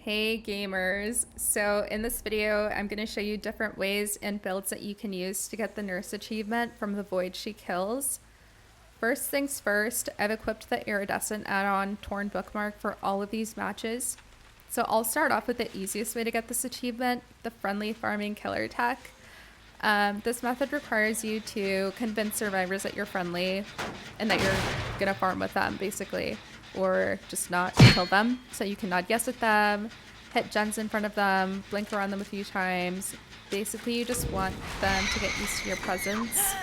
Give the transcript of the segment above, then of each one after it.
Hey gamers! So in this video, I'm going to show you different ways and builds that you can use to get the nurse achievement from the void she kills. First things first, I've equipped the iridescent add-on Torn Bookmark for all of these matches. So I'll start off with the easiest way to get this achievement, the friendly farming killer tech. This method requires you to convince survivors that you're friendly and that you're gonna farm with them, basically, or just not kill them. So you can nod yes at them, hit gens in front of them, blink around them a few times. Basically, you just want them to get used to your presence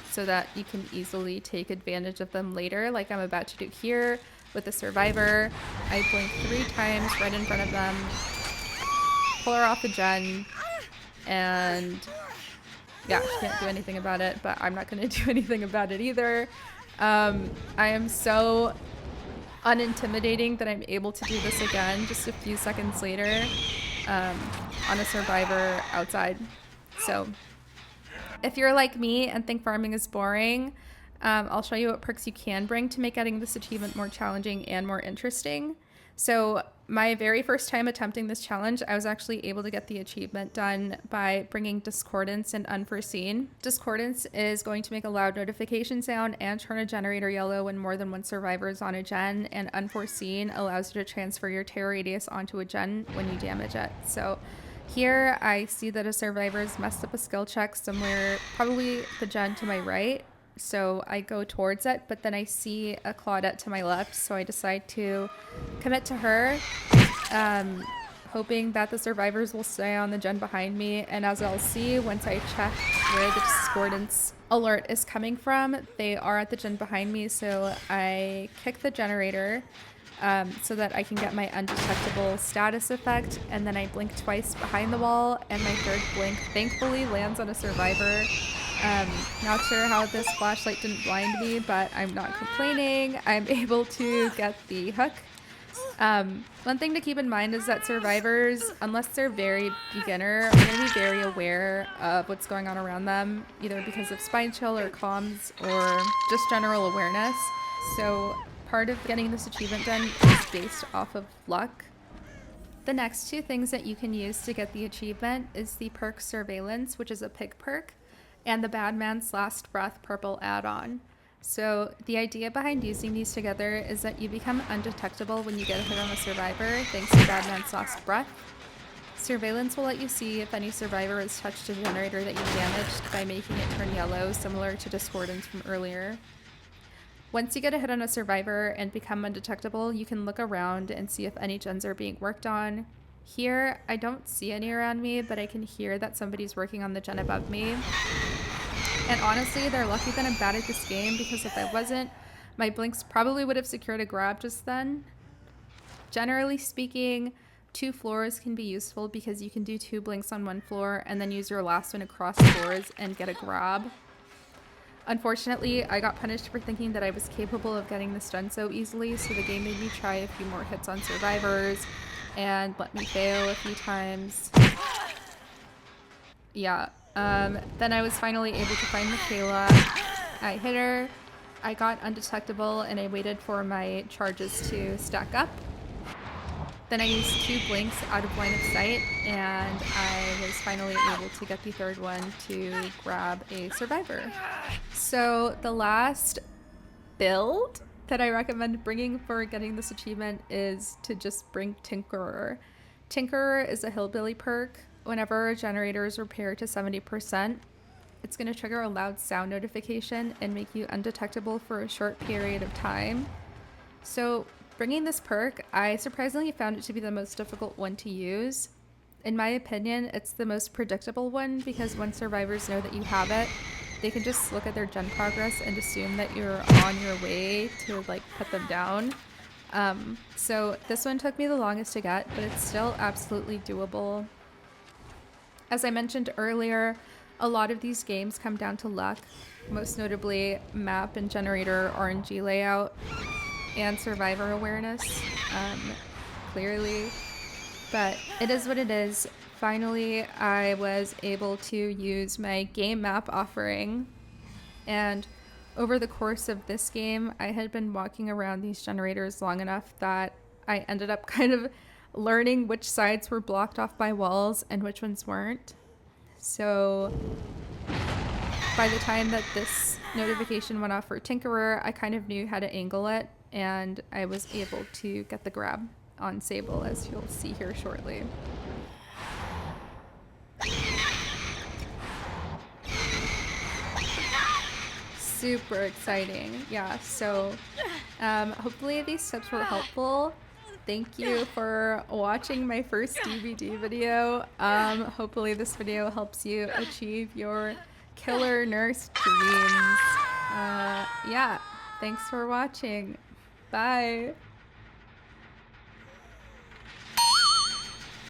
so that you can easily take advantage of them later, like I'm about to do here with the survivor. I blink 3 times right in front of them, pull her off the gen, and yeah, she can't do anything about it, but I'm not going to do anything about it either. I am so unintimidating that I'm able to do this again just a few seconds later on a survivor outside. So if you're like me and think farming is boring, I'll show you what perks you can bring to make getting this achievement more challenging and more interesting. So my very first time attempting this challenge, I was actually able to get the achievement done by bringing Discordance and Unforeseen. Discordance is going to make a loud notification sound and turn a generator yellow when more than one survivor is on a gen, and Unforeseen allows you to transfer your terror radius onto a gen when you damage it. So here I see that a survivor's messed up a skill check somewhere, probably the gen to my right. So I go towards it, but then I see a Claudette to my left, so I decide to commit to her, hoping that the survivors will stay on the gen behind me. And as I'll see once I check where the discordance alert is coming from, they are at the gen behind me, so I kick the generator so that I can get my undetectable status effect, and then I blink twice behind the wall, and my third blink thankfully lands on a survivor. Not sure how this flashlight didn't blind me, but I'm not complaining. I'm able to get the hook. One thing to keep in mind is that survivors, unless they're very beginner, are going to be very aware of what's going on around them, either because of spine chill or comms or just general awareness. So part of getting this achievement done is based off of luck. The next 2 things that you can use to get the achievement is the perk Surveillance, which is a pig perk, and the Bad Man's Last Breath purple add-on. So the idea behind using these together is that you become undetectable when you get a hit on a survivor thanks to Bad Man's Last Breath. Surveillance will let you see if any survivor has touched a generator that you damaged by making it turn yellow, similar to Discordance from earlier. Once you get a hit on a survivor and become undetectable, you can look around and see if any gens are being worked on. Here, I don't see any around me, but I can hear that somebody's working on the gen above me. And honestly, they're lucky that I'm bad at this game, because if I wasn't, my blinks probably would have secured a grab just then. Generally speaking, 2 floors can be useful because you can do 2 blinks on 1 floor and then use your last one across floors and get a grab. Unfortunately, I got punished for thinking that I was capable of getting this done so easily, so the game made me try a few more hits on survivors and let me fail a few times. Yeah, then I was finally able to find Michaela. I hit her, I got undetectable, and I waited for my charges to stack up. Then I used 2 blinks out of line of sight, and I was finally able to get the 3rd one to grab a survivor. So the last build that I recommend bringing for getting this achievement is to just bring Tinkerer. Tinkerer is a hillbilly perk. Whenever a generator is repaired to 70%, it's going to trigger a loud sound notification and make you undetectable for a short period of time. So bringing this perk, I surprisingly found it to be the most difficult one to use. In my opinion, it's the most predictable one because when survivors know that you have it, they can just look at their gen progress and assume that you're on your way to like put them down. So this one took me the longest to get, but it's still absolutely doable. As I mentioned earlier, a lot of these games come down to luck, most notably map and generator RNG layout and survivor awareness, clearly. But it is what it is. Finally, I was able to use my game map offering, and over the course of this game, I had been walking around these generators long enough that I ended up kind of learning which sides were blocked off by walls and which ones weren't. So by the time that this notification went off for Tinkerer, I kind of knew how to angle it, and I was able to get the grab on Sable, as you'll see here shortly. Super exciting. Yeah, so hopefully these tips were helpful. Thank you for watching my first DVD video. Hopefully this video helps you achieve your killer nurse dreams. Yeah, thanks for watching. Bye.